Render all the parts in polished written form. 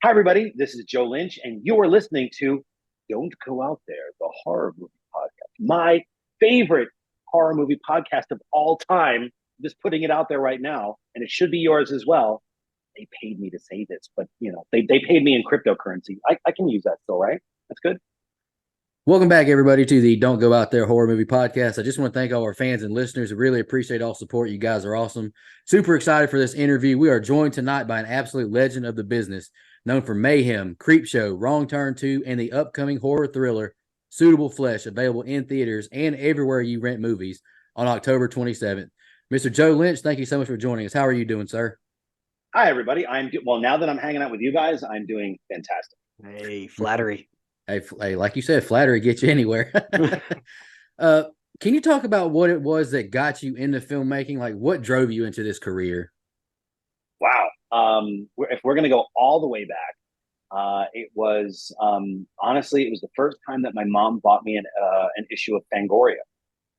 Hi, everybody. This is Joe Lynch, and you are listening to Don't Go Out There, the horror movie podcast. My favorite horror movie podcast of all time. Just putting it out there right now, and it should be yours as well. They paid me to say this, but they paid me in cryptocurrency. I can use that still, right? That's good. Welcome back, everybody, to the Don't Go Out There Horror Movie Podcast. I just want to thank all our fans and listeners. I really appreciate all support. You guys are awesome. Super excited for this interview. We are joined tonight by an absolute legend of the business, known for Mayhem, Creepshow, Wrong Turn 2, and the upcoming horror thriller, Suitable Flesh, available in theaters and everywhere you rent movies on October 27th. Mr. Joe Lynch, thank you so much for joining us. How are you doing, sir? Hi, everybody. Well, now that I'm hanging out with you guys, I'm doing fantastic. Hey, flattery. Hey, like you said, flattery gets you anywhere. Can you talk about what it was that got you into filmmaking? Like, what drove you into this career? Wow. If we're going to go all the way back, it was honestly, it was the first time that my mom bought me an issue of Fangoria,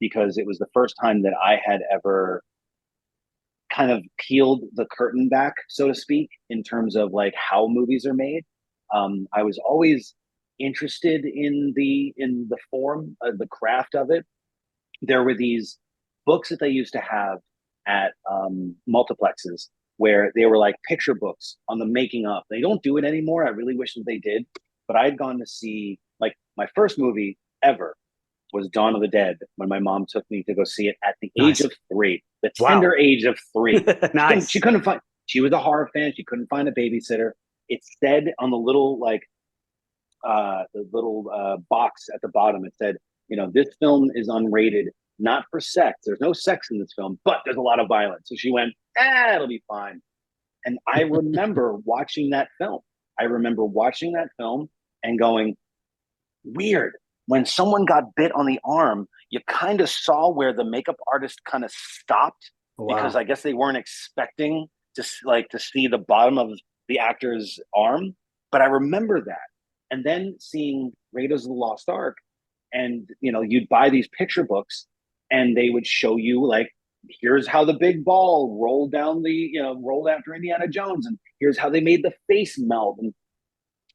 because it was the first time that I had ever kind of peeled the curtain back, so to speak, in terms of like how movies are made. I was always interested in the form, the craft of it. There were these books that they used to have at multiplexes where they were like picture books on the making of. They don't do it anymore. I really wish that they did. But I had gone to see, like, my first movie ever was Dawn of the Dead, when my mom took me to go see it at the age Nice. of 3, the Wow. tender age of 3. Nice. She couldn't find. She was a horror fan. She couldn't find a babysitter. It said on the little box at the bottom, it said, this film is unrated, not for sex. There's no sex in this film, but there's a lot of violence. So she went, it'll be fine. And I remember watching that film. And going, weird. When someone got bit on the arm, you kind of saw where the makeup artist kind of stopped, because I guess they weren't expecting to see the bottom of the actor's arm. But I remember that. And then seeing Raiders of the Lost Ark, and you'd buy these picture books, and they would show you, like, here's how the big ball rolled after Indiana Jones, and here's how they made the face melt. And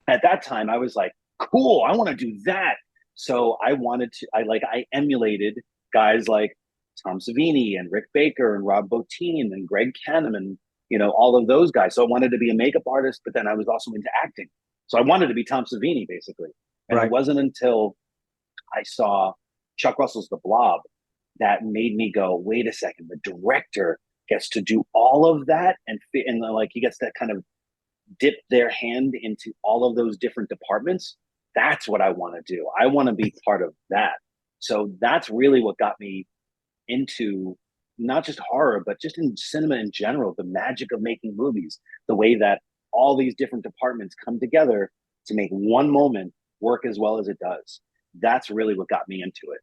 at that time, I was like, cool, I want to do that. So I emulated guys like Tom Savini and Rick Baker and Rob Bottin and Greg Canham and all of those guys. So I wanted to be a makeup artist, but then I was also into acting. So I wanted to be Tom Savini, basically. And It wasn't until I saw Chuck Russell's The Blob that made me go, wait a second, the director gets to do all of that, and he gets to kind of dip their hand into all of those different departments. That's what I want to do. I want to be part of that. So that's really what got me into not just horror, but just in cinema in general, the magic of making movies, the way that all these different departments come together to make one moment work as well as it does. That's really what got me into it.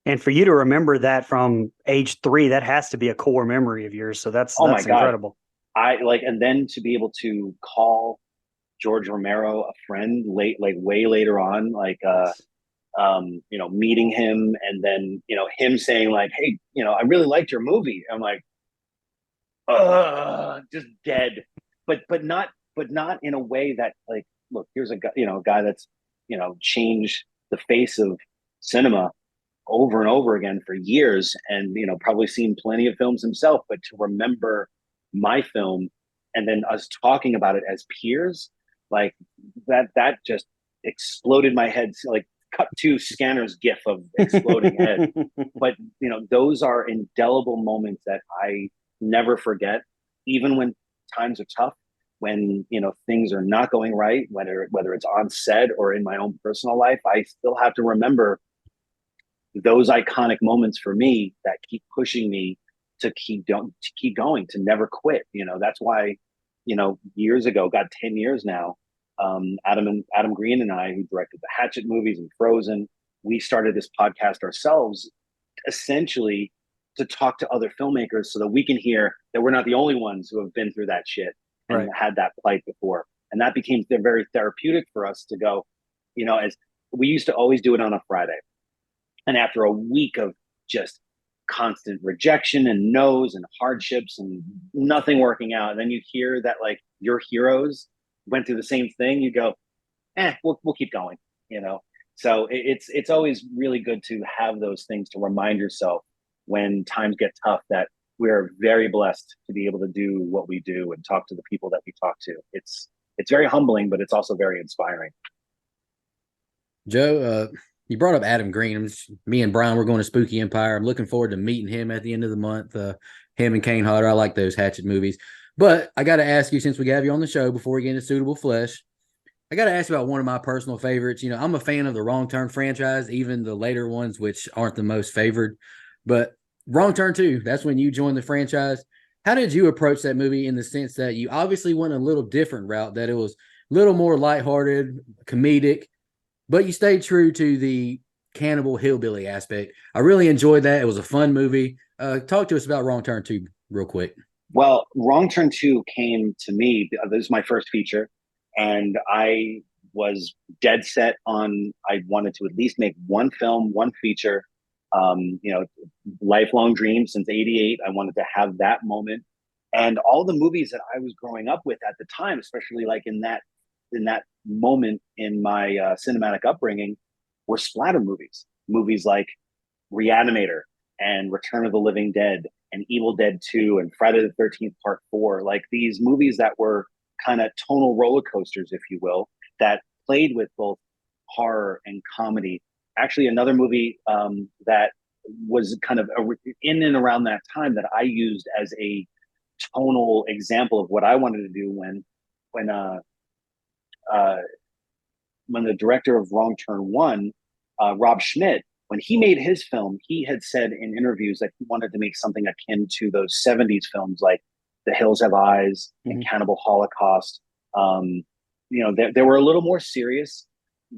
And for you to remember that from age 3, that has to be a core memory of yours. So that's incredible. And then to be able to call George Romero a friend way later on, meeting him, and then, him saying like, hey, I really liked your movie. I'm like, just dead, but not in a way that, like, look, here's a guy that's, changed the face of cinema over and over again for years, and, probably seen plenty of films himself, but to remember my film and then us talking about it as peers, like that just exploded my head, like cut to Scanner's gif of exploding head. But those are indelible moments that I never forget, even when times are tough, when things are not going right, whether it's on set or in my own personal life. I still have to remember those iconic moments for me that keep pushing me to keep going, to never quit. That's why, years ago, got 10 years now, Adam Green and I, who directed the Hatchet movies and Frozen, we started this podcast ourselves, essentially to talk to other filmmakers so that we can hear that we're not the only ones who have been through that shit and had that plight before. And that became very therapeutic for us to go, as we used to always do it on a Friday. And after a week of just constant rejection and no's and hardships and nothing working out, and then you hear that, like, your heroes went through the same thing, you go, we'll keep going, you know. So it's always really good to have those things to remind yourself when times get tough that we're very blessed to be able to do what we do and talk to the people that we talk to. It's very humbling, but it's also very inspiring. Joe, you brought up Adam Green. Me and Brian, we're going to Spooky Empire. I'm looking forward to meeting him at the end of the month. Him and Kane Hodder. I like those Hatchet movies. But I got to ask you, since we have you on the show, before we get into Suitable Flesh, I got to ask you about one of my personal favorites. You know, I'm a fan of the Wrong Turn franchise, even the later ones, which aren't the most favored. But Wrong Turn 2, that's when you joined the franchise. How did you approach that movie in the sense that you obviously went a little different route, that it was a little more lighthearted, comedic, but you stayed true to the cannibal hillbilly aspect? I really enjoyed that. It was a fun movie. Talk to us about Wrong Turn 2 real quick. Well, Wrong Turn 2 came to me. This is my first feature, and I was dead set on I wanted to at least make one film, one feature. You know, lifelong dream since '88. I wanted to have that moment, and all the movies that I was growing up with at the time, especially like in that moment in my cinematic upbringing, were splatter movies. Movies like Reanimator and Return of the Living Dead and Evil Dead 2 and Friday the 13th Part 4, like these movies that were kind of tonal roller coasters, if you will, that played with both horror and comedy. Actually, another movie that was kind of in and around that time that I used as a tonal example of what I wanted to do when the director of Wrong Turn 1, Rob Schmidt, when he made his film, he had said in interviews that he wanted to make something akin to those 70s films like The Hills Have Eyes and Cannibal Holocaust. You know, they were a little more serious,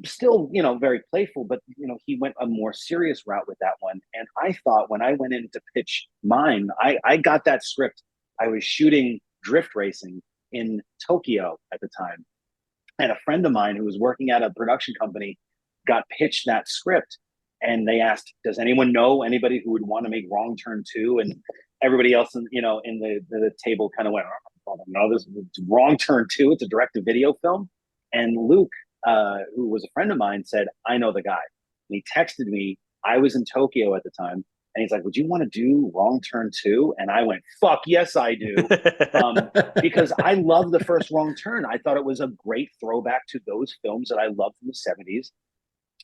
still, you know, very playful, but, you know, he went a more serious route with that one. And I thought when I went in to pitch mine, I got that script. I was shooting drift racing in Tokyo at the time. And a friend of mine who was working at a production company got pitched that script. And they asked, does anyone know anybody who would want to make Wrong Turn 2? And everybody else, in the table kind of went, oh, no, this is Wrong Turn 2. It's a direct-to-video film. And Luke, who was a friend of mine, said, I know the guy. And he texted me. I was in Tokyo at the time. And he's like, would you want to do Wrong Turn 2? And I went, fuck, yes, I do. Because I love the first Wrong Turn. I thought it was a great throwback to those films that I loved from the 70s.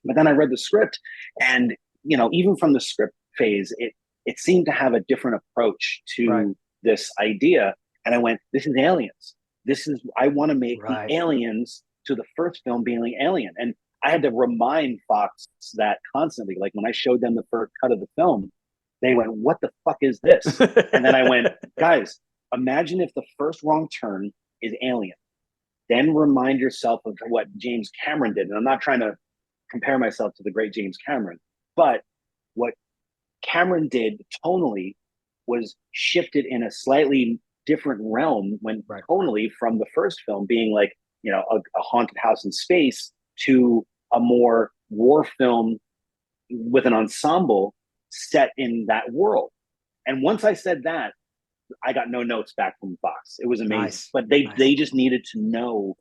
But then I read the script, and, you know, even from the script phase, it seemed to have a different approach to this idea. And I went, this is aliens. I want to make the aliens to the first film being alien. And I had to remind Fox that constantly. Like when I showed them the first cut of the film, they went, what the fuck is this? And then I went, guys, imagine if the first Wrong Turn is Alien. Then remind yourself of what James Cameron did. And I'm not trying to compare myself to the great James Cameron, but what Cameron did tonally was shifted in a slightly different realm when tonally from the first film being like, you know, a haunted house in space to a more war film with an ensemble set in that world. And once I said that, I got no notes back from Fox. It was amazing. But they just needed to know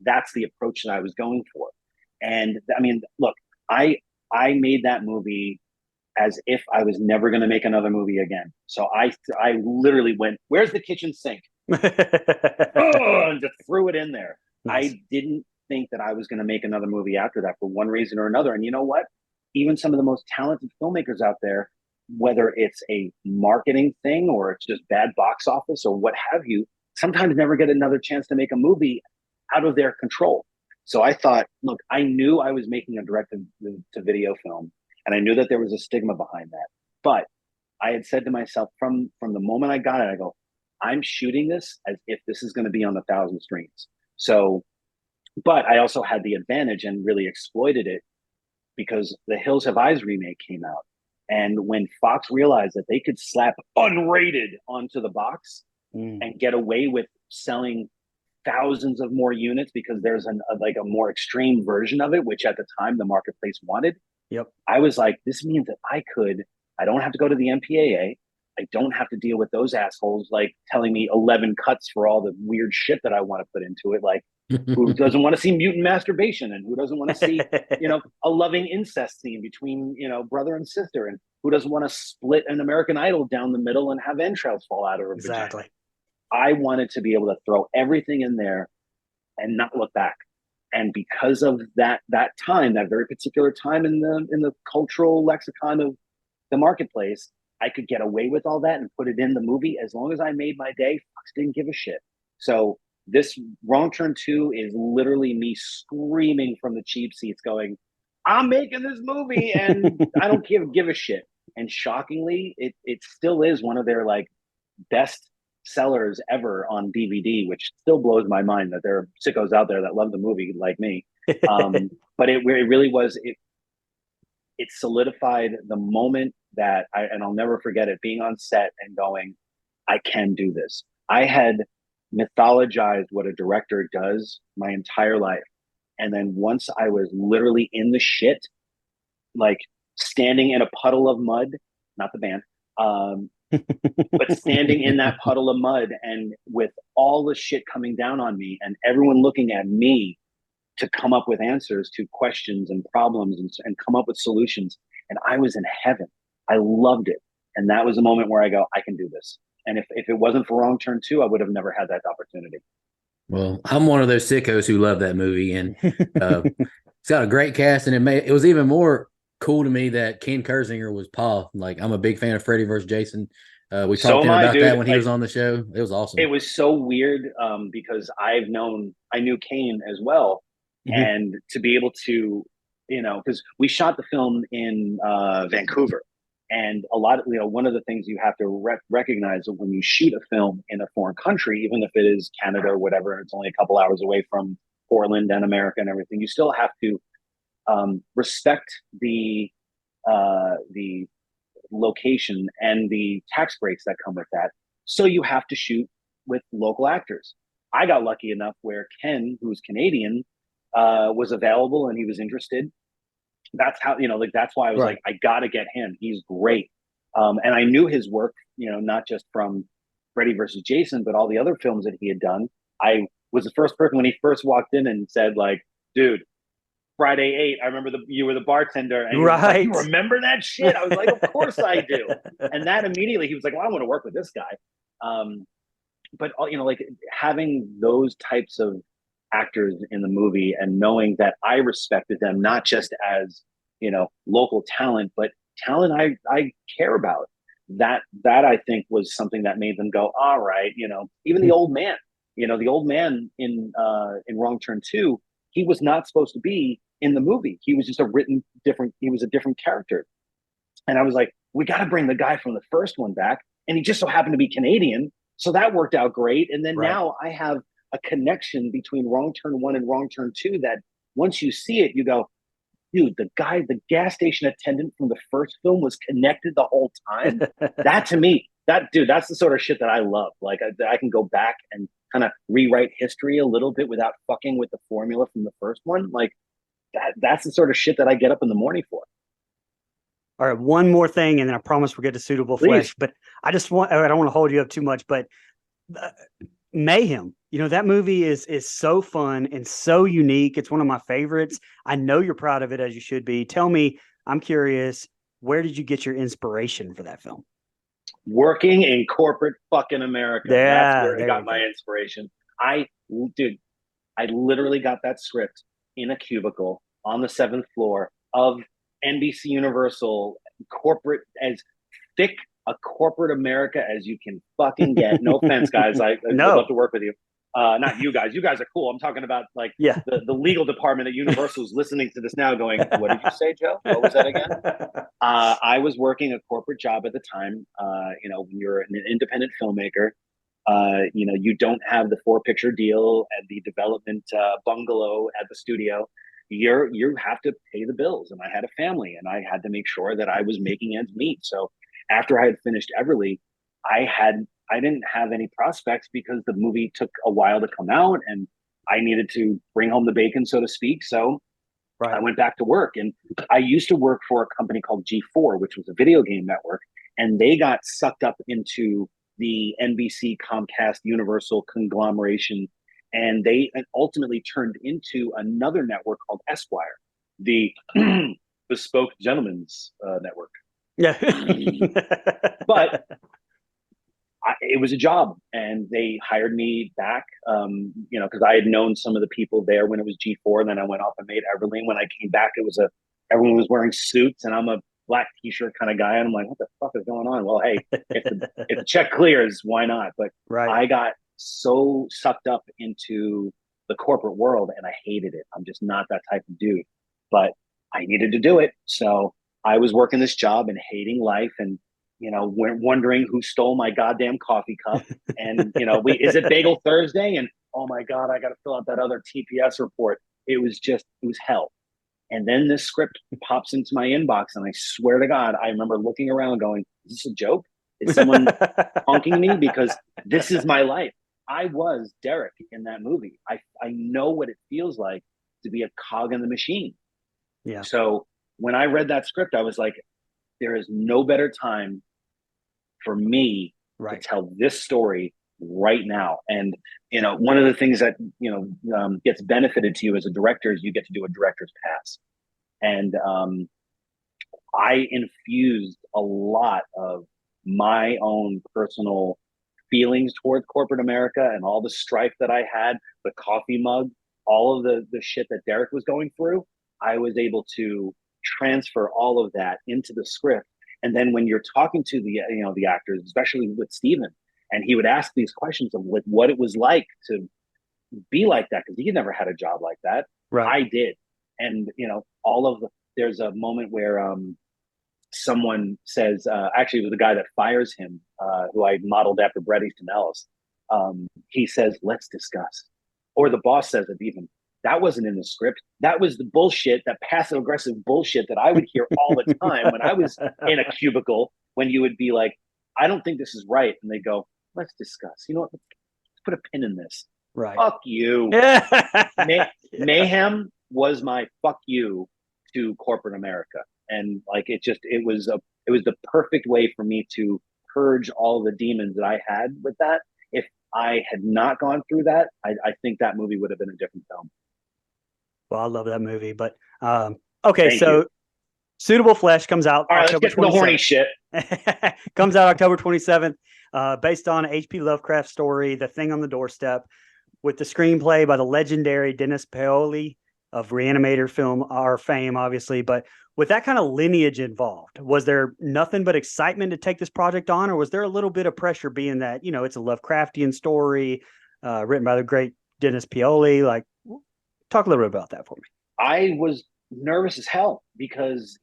that's the approach that I was going for. And I mean, look, I made that movie as if I was never going to make another movie again. So I literally went, where's the kitchen sink? And just threw it in there. Nice. I didn't think that I was going to make another movie after that for one reason or another. And you know what? Even some of the most talented filmmakers out there, whether it's a marketing thing or it's just bad box office or what have you, sometimes never get another chance to make a movie out of their control. So I thought, look, I knew I was making a direct-to-video film, and I knew that there was a stigma behind that. But I had said to myself from the moment I got it, I go, I'm shooting this as if this is going to be on 1,000 screens. So, but I also had the advantage and really exploited it because the Hills Have Eyes remake came out. And when Fox realized that they could slap unrated onto the box and get away with selling thousands of more units because there's a more extreme version of it, which at the time the marketplace wanted. Yep. I was like, this means that I don't have to go to the MPAA. I don't have to deal with those assholes like telling me 11 cuts for all the weird shit that I want to put into it. Like, who doesn't want to see mutant masturbation, and who doesn't want to see, a loving incest scene between, brother and sister, and who doesn't want to split an American Idol down the middle and have entrails fall out of her vagina? I wanted to be able to throw everything in there and not look back. And because of that time, that very particular time in the cultural lexicon of the marketplace, I could get away with all that and put it in the movie as long as I made my day. Fox didn't give a shit. So this Wrong Turn 2 is literally me screaming from the cheap seats going, I'm making this movie and I don't give a shit. And shockingly, it still is one of their like best sellers ever on DVD, which still blows my mind that there are sickos out there that love the movie like me. But it really was, it solidified the moment that and I'll never forget it, being on set and going, I can do this. I had mythologized what a director does my entire life. And then once I was literally in the shit, like standing in a puddle of mud, not the band, but standing in that puddle of mud and with all the shit coming down on me and everyone looking at me to come up with answers to questions and problems and come up with solutions. And I was in heaven. I loved it. And that was the moment where I go, I can do this. And if it wasn't for Wrong Turn 2, I would have never had that opportunity. Well, I'm one of those sickos who love that movie, and it's got a great cast, and it was even more cool to me that Ken Kersinger was Paul. Like, I'm a big fan of Freddy vs. Jason. We talked to him about that when he was on the show. It was awesome. It was so weird because I knew Kane as well. Mm-hmm. And to be able to, because we shot the film in Vancouver. And a lot of, one of the things you have to recognize when you shoot a film in a foreign country, even if it is Canada or whatever, it's only a couple hours away from Portland and America and everything, you still have to respect the location and the tax breaks that come with that. So you have to shoot with local actors. I got lucky enough where Ken, who's Canadian, was available and he was interested. That's how, that's why I was like, I got to get him. He's great. And I knew his work, not just from Freddy versus Jason, but all the other films that he had done. I was the first person when he first walked in and said, like, dude, Friday 8, I remember you were the bartender. And he was like, you remember that shit? I was like, of course I do. And that immediately, he was like, well, I want to work with this guy. But, like having those types of actors in the movie and knowing that I respected them, not just as, local talent, but talent I care about. That I think was something that made them go, all right, even the old man, in Wrong Turn 2, he was not supposed to be in the movie. He was just he was a different character. And I was like, we got to bring the guy from the first one back. And he just so happened to be Canadian. So that worked out great. And then now I have a connection between Wrong Turn 1 and Wrong Turn 2 that once you see it, you go, dude, the gas station attendant from the first film was connected the whole time. That to me, that's the sort of shit that I love. Like I can go back and kind of rewrite history a little bit without fucking with the formula from the first one. Like that's the sort of shit that I get up in the morning for. All right, one more thing, and then I promise we'll get to Suitable Flesh. But I don't want to hold you up too much, but Mayhem, that movie is so fun and so unique. It's one of my favorites. I know you're proud of it, as you should be. Tell me, I'm curious, where did you get your inspiration for that film? Working in corporate fucking America. That's where I got my inspiration. I literally got that script in a cubicle on the 7th floor of NBC Universal, corporate, as thick a corporate America as you can fucking get. No offense, guys. I'd love to work with you. Not you guys. You guys are cool. I'm talking about the legal department at Universal is listening to this now going, what did you say, Joe? What was that again? I was working a corporate job at the time. When you're an independent filmmaker, you don't have the 4-picture deal and the development bungalow at the studio. You have to pay the bills, and I had a family, and I had to make sure that I was making ends meet. So after I had finished Everly, I didn't have any prospects because the movie took a while to come out, and I needed to bring home the bacon, so to speak. So I went back to work, and I used to work for a company called G4, which was a video game network, and they got sucked up into the NBC Comcast Universal conglomeration, and they ultimately turned into another network called Esquire, the bespoke gentleman's network. Yeah. But it was a job, and they hired me back, because I had known some of the people there when it was G4, and then I went off and made Everly. When I came back, it was everyone was wearing suits, and I'm a black t-shirt kind of guy, and I'm like, what the fuck is going on? Well, hey, if the check clears, why not? But I got so sucked up into the corporate world, and I hated it. I'm just not that type of dude, but I needed to do it. So I was working this job and hating life, and wondering who stole my goddamn coffee cup. And is it Bagel Thursday? And oh my God, I got to fill out that other TPS report. It was hell. And then this script pops into my inbox, and I swear to God, I remember looking around going, is this a joke? Is someone punking me? Because this is my life. I was Derek in that movie. I know what it feels like to be a cog in the machine. Yeah. So when I read that script, I was like, there is no better time for me to tell this story right now. And, one of the things that, gets benefited to you as a director is you get to do a director's pass. And I infused a lot of my own personal feelings towards corporate America and all the strife that I had, the coffee mug, all of the shit that Derek was going through. I was able to transfer all of that into the script. And then when you're talking to the actors, especially with Steven, and he would ask these questions of what it was like to be like that, because he never had a job like that. I did. And there's a moment where someone says, actually it was the guy that fires him, who I modeled after Bret Easton Ellis. He says, let's discuss. Or the boss says it even. That wasn't in the script. That was the bullshit, that passive aggressive bullshit that I would hear all the time when I was in a cubicle, when you would be like, I don't think this is right. And they go, let's discuss. You know what? Let's put a pin in this. Fuck you. Mayhem was my fuck you to corporate America. And it was the perfect way for me to purge all the demons that I had with that. If I had not gone through that, I think that movie would have been a different film. Well, I love that movie, but okay. So Suitable Flesh comes out. All right, October let's get to the horny shit. Comes out October 27th, based on H.P. Lovecraft's story, The Thing on the Doorstep, with the screenplay by the legendary Dennis Paoli of Reanimator film, our fame, obviously. But with that kind of lineage involved, was there nothing but excitement to take this project on, or was there a little bit of pressure, being that it's a Lovecraftian story written by the great Dennis Paoli? Talk a little bit about that for me. I was nervous as hell because,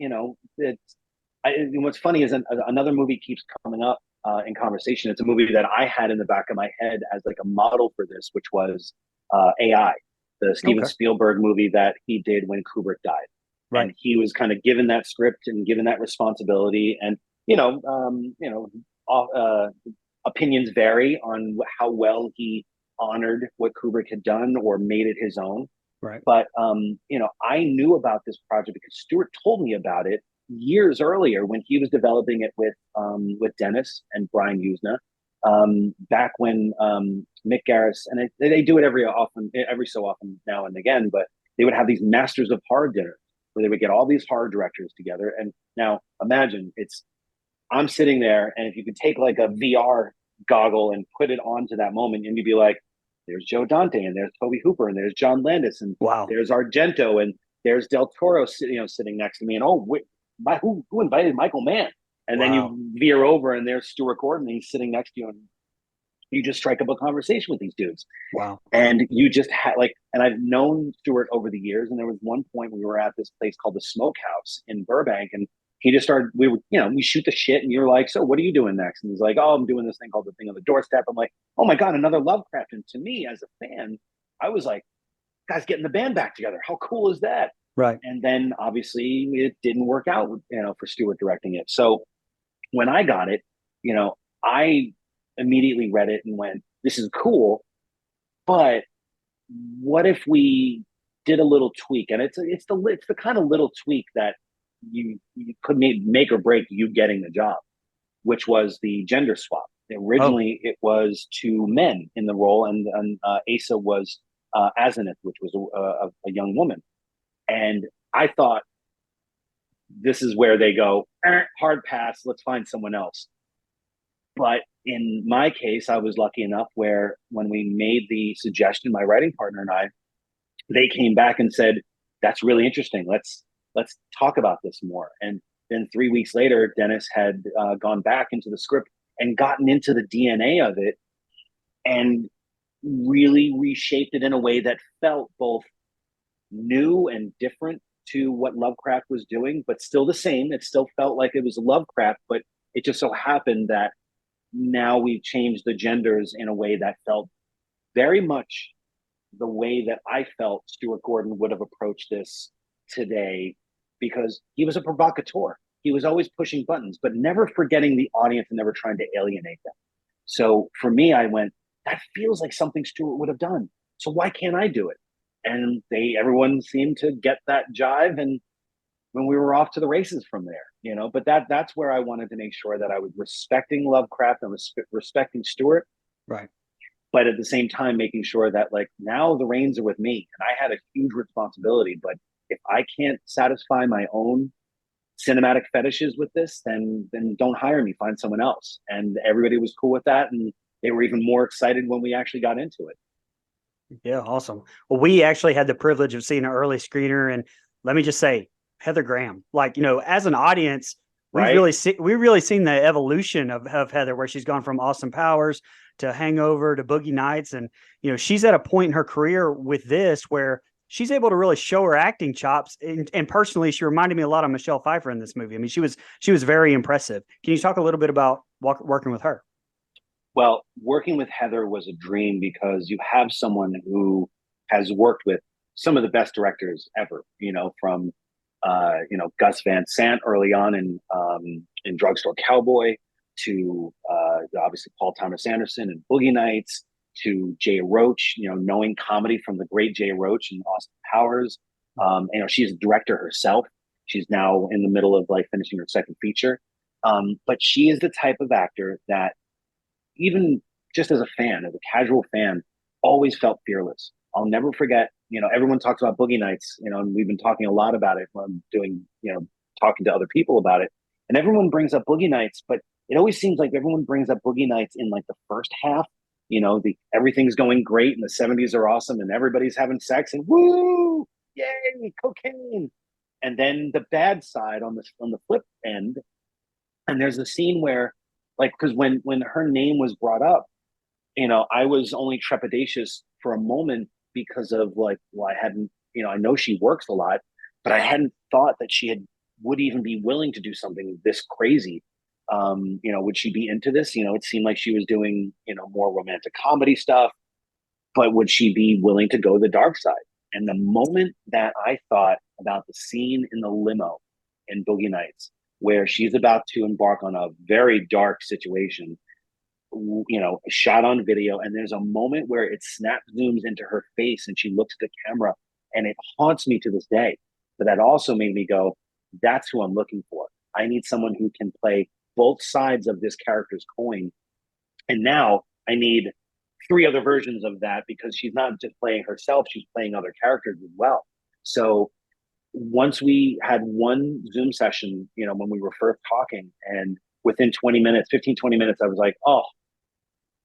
what's funny is another movie keeps coming up in conversation. It's a movie that I had in the back of my head as a model for this, which was AI, the Steven Spielberg movie that he did when Kubrick died. Right. And he was kind of given that script and given that responsibility. And, opinions vary on how well he honored what Kubrick had done or made it his own. Right. But, I knew about this project because Stuart told me about it years earlier when he was developing it with Dennis and Brian Usna, back when Mick Garris, and they do it every so often now and again, but they would have these Masters of Horror dinners where they would get all these horror directors together. And now imagine I'm sitting there, and if you could take a VR goggle and put it onto that moment, and you'd be like, there's Joe Dante, and there's Toby Hooper, and there's John Landis, and there's Argento, and there's Del Toro, sitting next to me, and who invited Michael Mann? And then you veer over, and there's Stuart Gordon, and he's sitting next to you, and you just strike up a conversation with these dudes. Wow! And you just had and I've known Stuart over the years, and there was one point we were at this place called the Smokehouse in Burbank, and he just started. We shoot the shit, and you're like, so what are you doing next? And he's like, oh, I'm doing this thing called The Thing on the Doorstep. I'm like, oh my God, another Lovecraft. And to me, as a fan, I was like, guys, getting the band back together. How cool is that? Right. And then obviously it didn't work out, for Stuart directing it. So when I got it, I immediately read it and went, this is cool, but what if we did a little tweak? And it's the kind of little tweak that you could make or break you getting the job. which was the gender swap. Originally, it was 2 men in the role, and Asa was Azenith, which was a young woman. And I thought, this is where they go, hard pass, let's find someone else. But in my case, I was lucky enough where when we made the suggestion, my writing partner and I, they came back and said, that's really interesting. Let's talk about this more. And then 3 weeks later, Dennis had gone back into the script and gotten into the DNA of it and really reshaped it in a way that felt both new and different to what Lovecraft was doing, but still the same. It still felt like it was Lovecraft, but it just so happened that now we've changed the genders in a way that felt very much the way that I felt Stuart Gordon would have approached this today, because he was a provocateur. He was always pushing buttons, but never forgetting the audience and never trying to alienate them. So for me, I went, that feels like something Stuart would have done. So why can't I do it? And everyone seemed to get that jive, and when we were off to the races from there, but that's where I wanted to make sure that I was respecting Lovecraft and respecting Stuart. Right. But at the same time, making sure that like now the reins are with me, and I had a huge responsibility, but if I can't satisfy my own cinematic fetishes with this, then don't hire me, find someone else. And everybody was cool with that. And they were even more excited when we actually got into it. Yeah, awesome. Well, we actually had the privilege of seeing an early screener, and let me just say, Heather Graham, like, as an audience, we've really seen the evolution of Heather, where she's gone from Austin Powers to Hangover to Boogie Nights. And, she's at a point in her career with this where she's able to really show her acting chops. And personally, she reminded me a lot of Michelle Pfeiffer in this movie. I mean, she was very impressive. Can you talk a little bit about working with her? Well, working with Heather was a dream because you have someone who has worked with some of the best directors ever, from, Gus Van Sant early on in Drugstore Cowboy to obviously Paul Thomas Anderson and Boogie Nights to Jay Roach, knowing comedy from the great Jay Roach and Austin Powers. She's a director herself. She's now in the middle of like finishing her second feature. But she is the type of actor that, even just as a fan, as a casual fan, always felt fearless. I'll never forget, everyone talks about Boogie Nights, and we've been talking a lot about it when I'm doing, talking to other people about it. And everyone brings up Boogie Nights, but it always seems like everyone brings up Boogie Nights in like the first half, everything's going great and the 70s are awesome and everybody's having sex and woo, yay, cocaine. And then the bad side on the flip end. And there's a scene where, like, because when her name was brought up, I was only trepidatious for a moment because of like, well, I hadn't, I know she works a lot, but I hadn't thought that would even be willing to do something this crazy. Would she be into this? It seemed like she was doing, more romantic comedy stuff, but would she be willing to go the dark side? And the moment that I thought about the scene in the limo in Boogie Nights, where she's about to embark on a very dark situation, shot on video, and there's a moment where it snap zooms into her face and she looks at the camera, and it haunts me to this day. But that also made me go, that's who I'm looking for. I need someone who can play both sides of this character's coin. And now I need 3 other versions of that, because she's not just playing herself, she's playing other characters as well. So once we had one Zoom session, when we were first talking, and within 20 minutes, 15, 20 minutes, I was like, oh,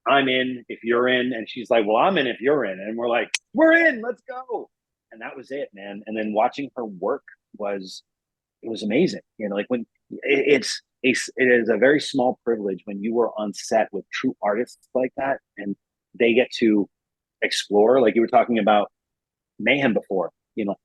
I'm in if you're in. And she's like, well, I'm in if you're in. And we're like, we're in, let's go. And that was it, man. And then watching her work was amazing. Like when it is a very small privilege when you were on set with true artists like that, and they get to explore, like you were talking about Mayhem before,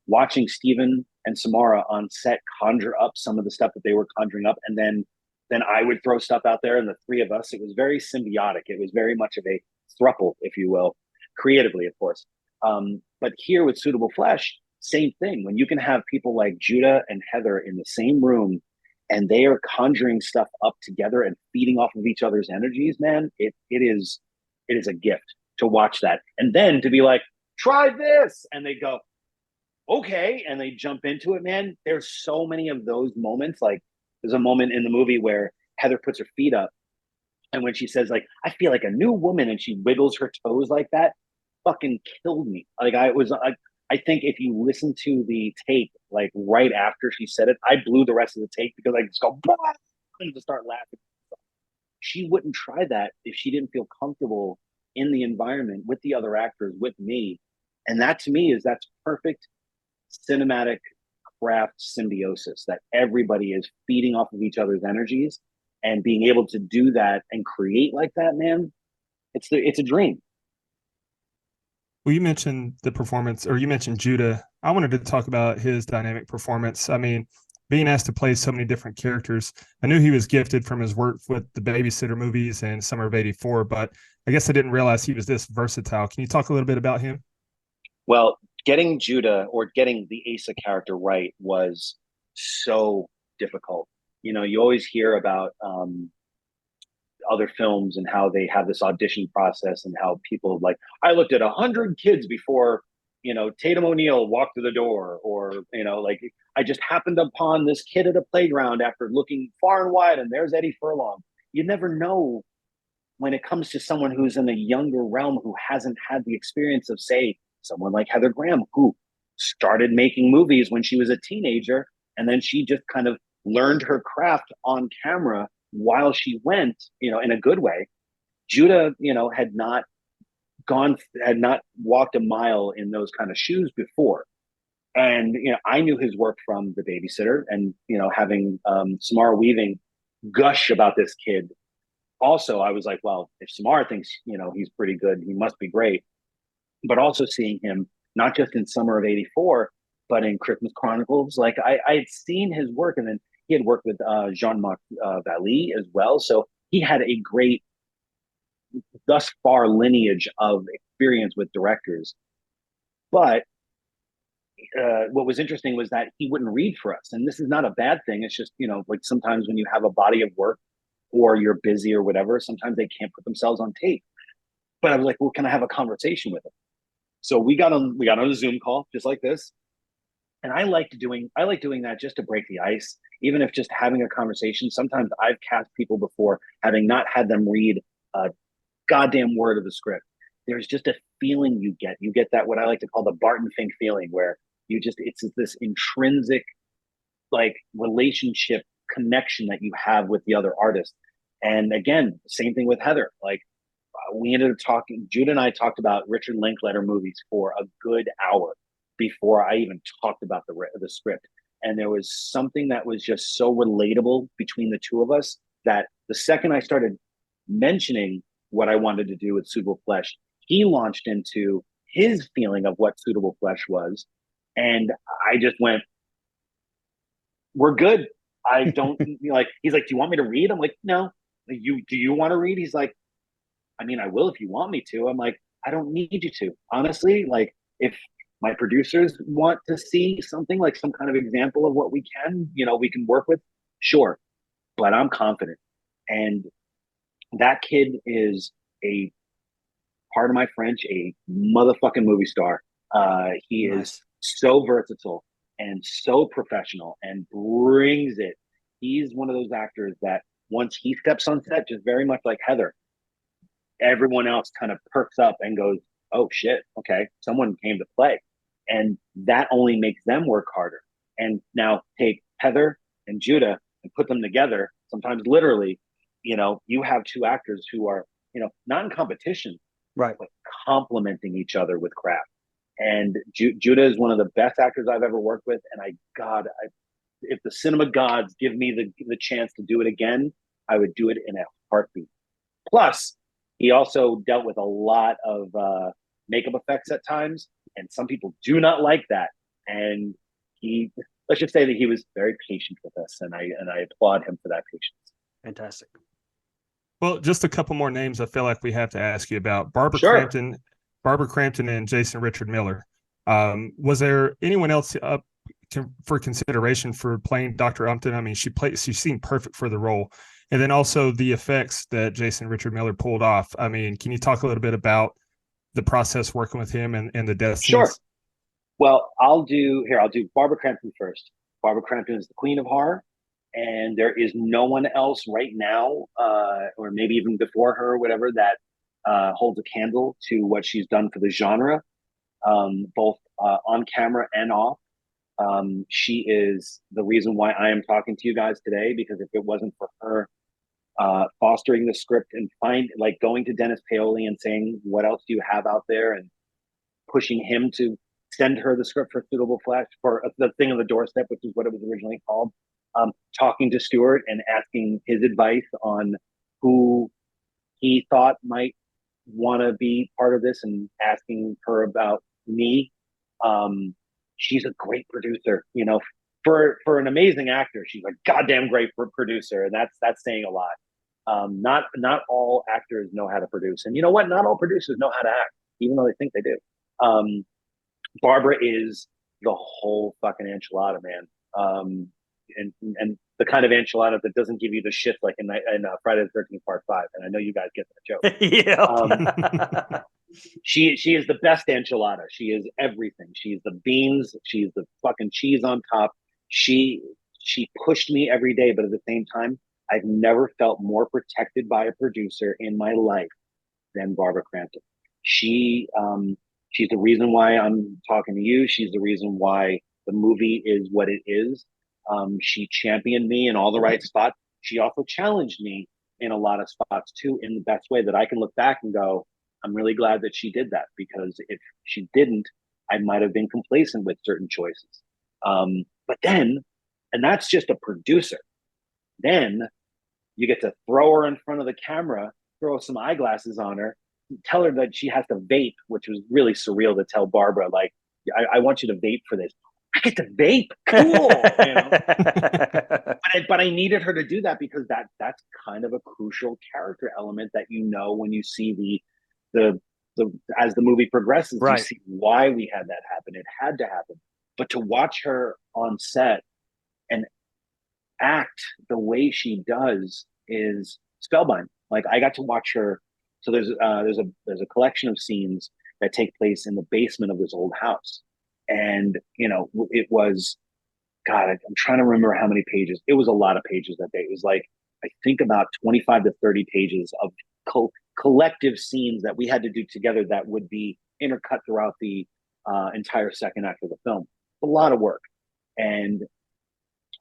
watching Steven and Samara on set conjure up some of the stuff that they were conjuring up. And then I would throw stuff out there, and the 3 of us, it was very symbiotic. It was very much of a throuple, if you will, creatively, of course. But here with Suitable Flesh, same thing. When you can have people like Judah and Heather in the same room, and they are conjuring stuff up together and feeding off of each other's energies, man, it is a gift to watch that. And then to be like, try this, and they go, okay, and they jump into it, man. There's so many of those moments. Like, there's a moment in the movie where Heather puts her feet up, and when she says like, I feel like a new woman, and she wiggles her toes like that, fucking killed me. Like I think if you listen to the tape, like right after she said it, I blew the rest of the tape because I just go, bah! And just start laughing. She wouldn't try that if she didn't feel comfortable in the environment with the other actors, with me. And that to me that's perfect cinematic craft symbiosis, that everybody is feeding off of each other's energies and being able to do that and create like that, man. It's a dream. Well, you mentioned the performance, or you mentioned Judah. I wanted to talk about his dynamic performance. I mean, being asked to play so many different characters, I knew he was gifted from his work with the Babysitter movies and Summer of '84, but I guess I didn't realize he was this versatile. Can you talk a little bit about him? Well, getting Judah or getting the Asa character right was so difficult. You know, you always hear about other films and how they have this audition process and how people like, I looked at 100 kids before, you know, Tatum O'Neal walked through the door, or, you know, like I just happened upon this kid at a playground after looking far and wide, and there's Eddie Furlong. You never know when it comes to someone who's in a younger realm who hasn't had the experience of, say, someone like Heather Graham, who started making movies when she was a teenager, and then she just kind of learned her craft on camera while she went, you know, in a good way. Judah, you know, had not walked a mile in those kind of shoes before. And, you know, I knew his work from The Babysitter, and, you know, having Samara Weaving gush about this kid. Also, I was like, well, if Samara thinks, you know, he's pretty good, he must be great. But also seeing him, not just in Summer of '84, but in Christmas Chronicles. Like I had seen his work, and then he had worked with Jean-Marc Vallée as well. So he had a great, thus far, lineage of experience with directors. But what was interesting was that he wouldn't read for us. And this is not a bad thing. It's just, you know, like sometimes when you have a body of work or you're busy or whatever, sometimes they can't put themselves on tape. But I was like, well, can I have a conversation with him? So we got on a Zoom call just like this. And I like doing that just to break the ice, even if just having a conversation. Sometimes I've cast people before, having not had them read a goddamn word of the script. There's just a feeling you get. You get that, what I like to call the Barton Fink feeling, where it's this intrinsic, like, relationship connection that you have with the other artist. And again, same thing with Heather. Like, we ended up talking, Judah and I talked about Richard Linklater movies for a good hour before I even talked about the script. And there was something that was just so relatable between the two of us that the second I started mentioning what I wanted to do with Suitable Flesh, he launched into his feeling of what Suitable Flesh was. And I just went, we're good. I don't like, he's like, do you want me to read? I'm like, no. Do you want to read? He's like, I mean, I will if you want me to. I'm like, I don't need you to. Honestly, like, if my producers want to see something, like some kind of example of what we can work with, sure. But I'm confident. And that kid is a, pardon my French, a motherfucking movie star. He is so versatile and so professional and brings it. He's one of those actors that once he steps on set, just very much like Heather, everyone else kind of perks up and goes, oh shit, okay, someone came to play. And that only makes them work harder. And now take Heather and Judah and put them together, sometimes literally, you know, you have two actors who are, you know, not in competition, right, but complementing each other with craft. And Judah is one of the best actors I've ever worked with. And if the cinema gods give me the chance to do it again, I would do it in a heartbeat. Plus, he also dealt with a lot of makeup effects at times, and some people do not like that. And let's just say that he was very patient with us, and I applaud him for that patience. Fantastic. Well, just a couple more names I feel like we have to ask you about. Barbara Crampton and Jason Richard Miller. Was there anyone else up for consideration for playing Dr. Umpton? I mean, she seemed perfect for the role. And then also the effects that Jason Richard Miller pulled off. I mean, can you talk a little bit about the process working with him and the death scenes? Sure. Well, I'll do Barbara Crampton first. Barbara Crampton is the queen of horror. and there is no one else right now, or maybe even before her, or whatever, that holds a candle to what she's done for the genre, both on camera and off. She is the reason why I am talking to you guys today, because if it wasn't for her fostering the script and going to Dennis Paoli and saying, what else do you have out there, and pushing him to send her the script for Suitable Flesh, for the thing on the doorstep, which is what it was originally called. Talking to Stuart and asking his advice on who he thought might want to be part of this, and asking her about me. She's a great producer, for an amazing actor. She's a goddamn great producer, and that's saying a lot. Not all actors know how to produce, and you know what? Not all producers know how to act, even though they think they do. Barbara is the whole fucking enchilada, man. And the kind of enchilada that doesn't give you the shit like in Friday the 13th Part 5. And I know you guys get that joke. Yeah. She is the best enchilada. She is everything. She's the beans. She's the fucking cheese on top. She pushed me every day, but at the same time, I've never felt more protected by a producer in my life than Barbara Crampton. She's the reason why I'm talking to you. She's the reason why the movie is what it is. She championed me in all the right spots. She also challenged me in a lot of spots too, in the best way that I can look back and go, I'm really glad that she did that, because if she didn't, I might have been complacent with certain choices. But then, and that's just a producer, then you get to throw her in front of the camera, throw some eyeglasses on her, tell her that she has to vape, which was really surreal to tell Barbara, like, I want you to vape for this. I get to vape, cool. But I needed her to do that, because that's kind of a crucial character element that when you see the as the movie progresses, right. You see why we had that happen. It had to happen. But to watch her on set and act the way she does is spellbinding. Like, I got to watch her. So there's a collection of scenes that take place in the basement of this old house. And, it was, God, I'm trying to remember how many pages. It was a lot of pages that day. It was like, I think about 25 to 30 pages of collective scenes that we had to do together that would be intercut throughout the entire second act of the film. A lot of work. And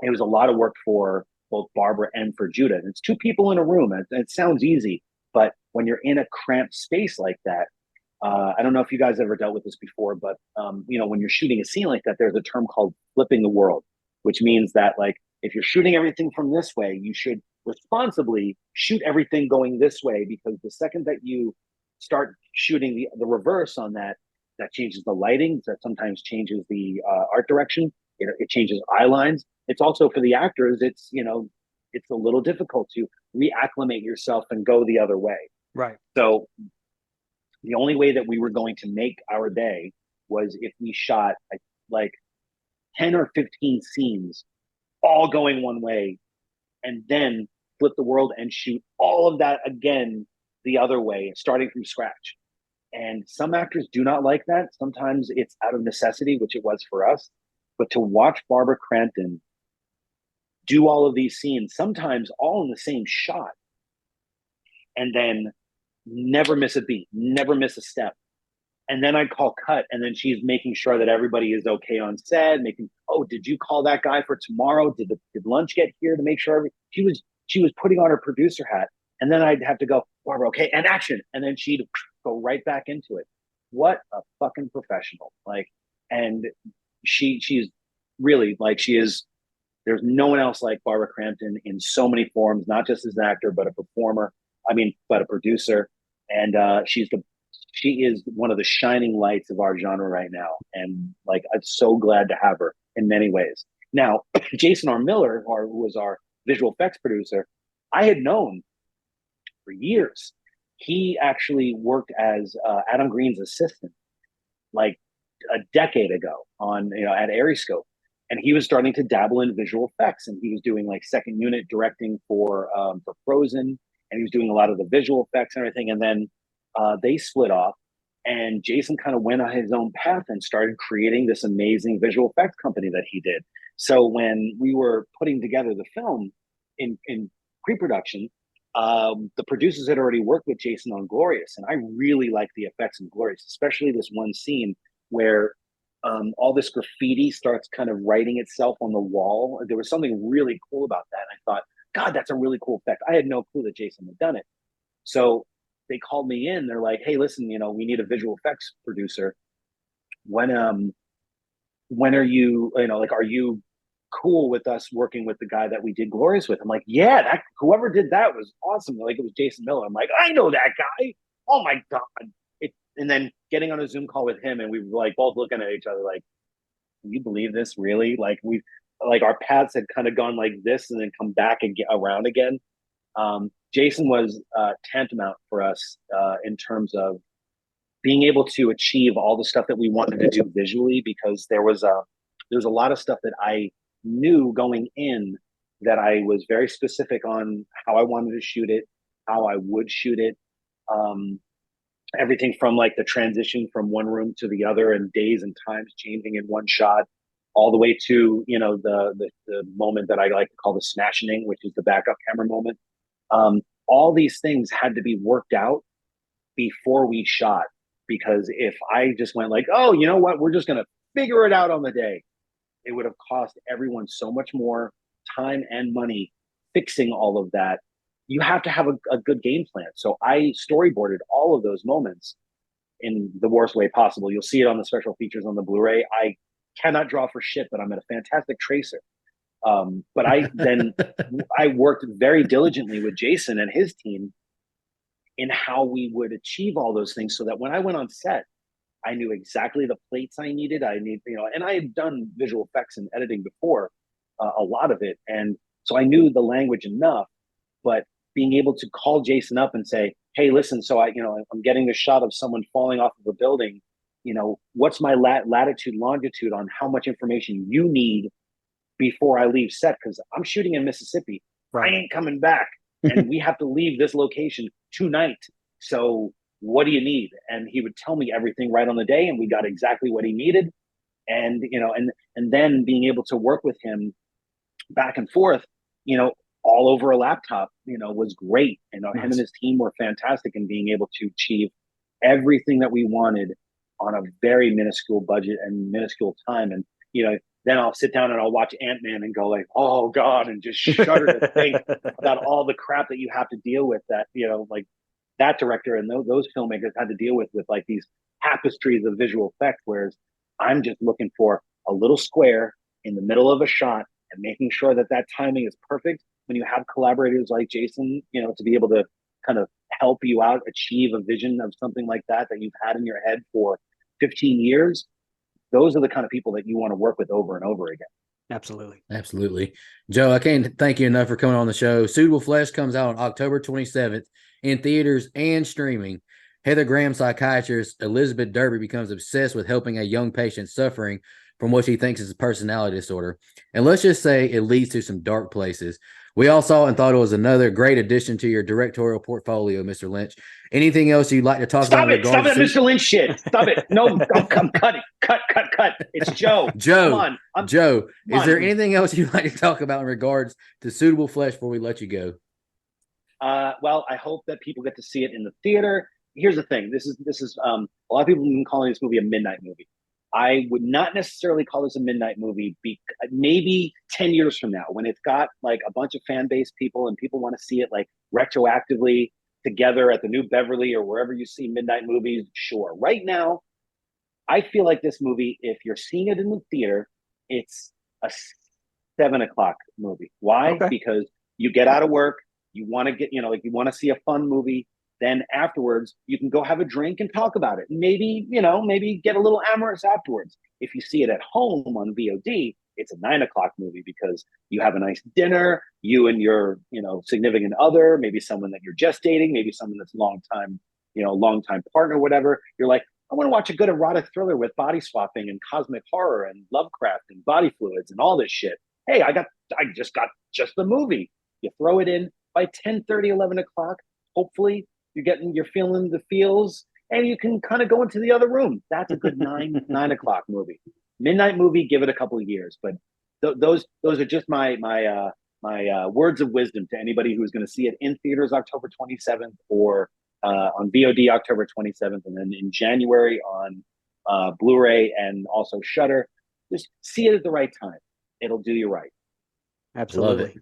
it was a lot of work for both Barbara and for Judah. And it's two people in a room. And it sounds easy, but when you're in a cramped space like that, I don't know if you guys ever dealt with this before, but when you're shooting a scene like that, there's a term called flipping the world, which means that, like, if you're shooting everything from this way, you should responsibly shoot everything going this way, because the second that you start shooting the reverse on that changes the lighting, that sometimes changes the art direction. It changes eye lines. It's also, for the actors, it's a little difficult to reacclimate yourself and go the other way. Right. So the only way that we were going to make our day was if we shot like 10 or 15 scenes all going one way, and then flip the world and shoot all of that again the other way, starting from scratch. And some actors do not like that. Sometimes it's out of necessity, which it was for us. But to watch Barbara Crampton do all of these scenes, sometimes all in the same shot, and then never miss a beat, never miss a step. And then I call cut, and then she's making sure that everybody is okay on set, did you call that guy for tomorrow? Did Lunch get here to make sure she was putting on her producer hat. And then I'd have to go, Barbara, okay, and action. And then she'd go right back into it. What a fucking professional. Like, and she's really, like, there's no one else like Barbara Crampton in so many forms, not just as an actor, but a performer. But a producer. And she is one of the shining lights of our genre right now. And, like, I'm so glad to have her in many ways. Now, Jason R. Miller, who was our visual effects producer, I had known for years. He actually worked as Adam Green's assistant, like, a decade ago at Ariscope. And he was starting to dabble in visual effects, and he was doing, like, second unit directing for Frozen, and he was doing a lot of the visual effects and everything. And then they split off, And Jason kind of went on his own path and started creating this amazing visual effects company that he did. So when we were putting together the film in pre-production, the producers had already worked with Jason on Glorious, and I really like the effects in Glorious, especially this one scene where all this graffiti starts kind of writing itself on the wall. There was something really cool about that. And I thought, God, that's a really cool effect. I had no clue that Jason had done it. So they called me in. They're like, "Hey, listen, we need a visual effects producer. When are you, like, are you cool with us working with the guy that we did Glorious with?" I'm like, "Yeah, that whoever did that was awesome." Like, it was Jason Miller. I'm like, "I know that guy. Oh my God." And then getting on a Zoom call with him, and we were like both looking at each other like, "Can you believe this? Really?" Like our paths had kind of gone like this and then come back and get around again. Jason was tantamount for us in terms of being able to achieve all the stuff that we wanted to do visually, because there was a lot of stuff that I knew going in that I was very specific on how I wanted to shoot it, how I would shoot it. Everything from like the transition from one room to the other and days and times changing in one shot, all the way to the moment that I like to call the smashing, which is the backup camera moment. All these things had to be worked out before we shot, because if I just went like, "Oh, you know what, we're just gonna figure it out on the day," it would have cost everyone so much more time and money fixing all of that. You have to have a good game plan. So I storyboarded all of those moments in the worst way possible. You'll see it on the special features on the Blu-ray. I cannot draw for shit, but I'm a fantastic tracer. But I worked very diligently with Jason and his team in how we would achieve all those things, so that when I went on set, I knew exactly the plates I needed. And I had done visual effects and editing before, a lot of it. And so I knew the language enough, but being able to call Jason up and say, "Hey, listen, so I'm getting a shot of someone falling off of a building. What's my latitude, longitude on how much information you need before I leave set? Because I'm shooting in Mississippi. Right. I ain't coming back. And we have to leave this location tonight. So what do you need?" And he would tell me everything right on the day, and we got exactly what he needed. And and then being able to work with him back and forth, all over a laptop, was great. Nice. Him and his team were fantastic in being able to achieve everything that we wanted on a very minuscule budget and minuscule time. And then I'll sit down and I'll watch Ant-Man and go like, "Oh God," and just shudder to think about all the crap that you have to deal with, that like that director and those filmmakers had to deal with like these tapestries of visual effects, whereas I'm just looking for a little square in the middle of a shot and making sure that timing is perfect. When you have collaborators like Jason, to be able to kind of help you out achieve a vision of something like that you've had in your head for 15 years, those are the kind of people that you want to work with over and over again. Absolutely. Joe, I can't thank you enough for coming on the show. Suitable Flesh comes out on October 27th in theaters and streaming. Heather Graham psychiatrist Elizabeth Derby becomes obsessed with helping a young patient suffering from what she thinks is a personality disorder. And let's just say it leads to some dark places. We all saw it and thought it was another great addition to your directorial portfolio, Mr. Lynch. Anything else you'd like to talk about? Stop it, Mr. Lynch shit. Stop it. No, I'm cutting. Cut. It's Joe. Joe, come Joe, come is there anything else you'd like to talk about in regards to Suitable Flesh before we let you go? Well, I hope that people get to see it in the theater. Here's the thing. This is a lot of people have been calling this movie a midnight movie. I would not necessarily call this a midnight movie. Maybe 10 years from now, when it's got like a bunch of fan base people and people want to see it like retroactively together at the New Beverly or wherever you see midnight movies, sure. Right now, I feel like this movie, if you're seeing it in the theater, it's a 7:00 movie. Why? Okay. Because you get out of work, you want to get, you want to see a fun movie. Then afterwards, you can go have a drink and talk about it. Maybe get a little amorous afterwards. If you see it at home on VOD, it's a 9:00 movie because you have a nice dinner, you and your, significant other, maybe someone that you're just dating, maybe someone that's long time partner, whatever. You're like, I want to watch a good erotic thriller with body swapping and cosmic horror and Lovecraft and body fluids and all this shit. Hey, I just got the movie. You throw it in by 10:30, 11:00. Hopefully you're feeling the feels, and you can kind of go into the other room. That's a good 9 o'clock movie. Midnight movie, give it a couple of years. But those are just my words of wisdom to anybody who's going to see it in theaters October 27th or on VOD October 27th, and then in January on Blu-ray and also Shudder. Just see it at the right time. It'll do you right. Absolutely.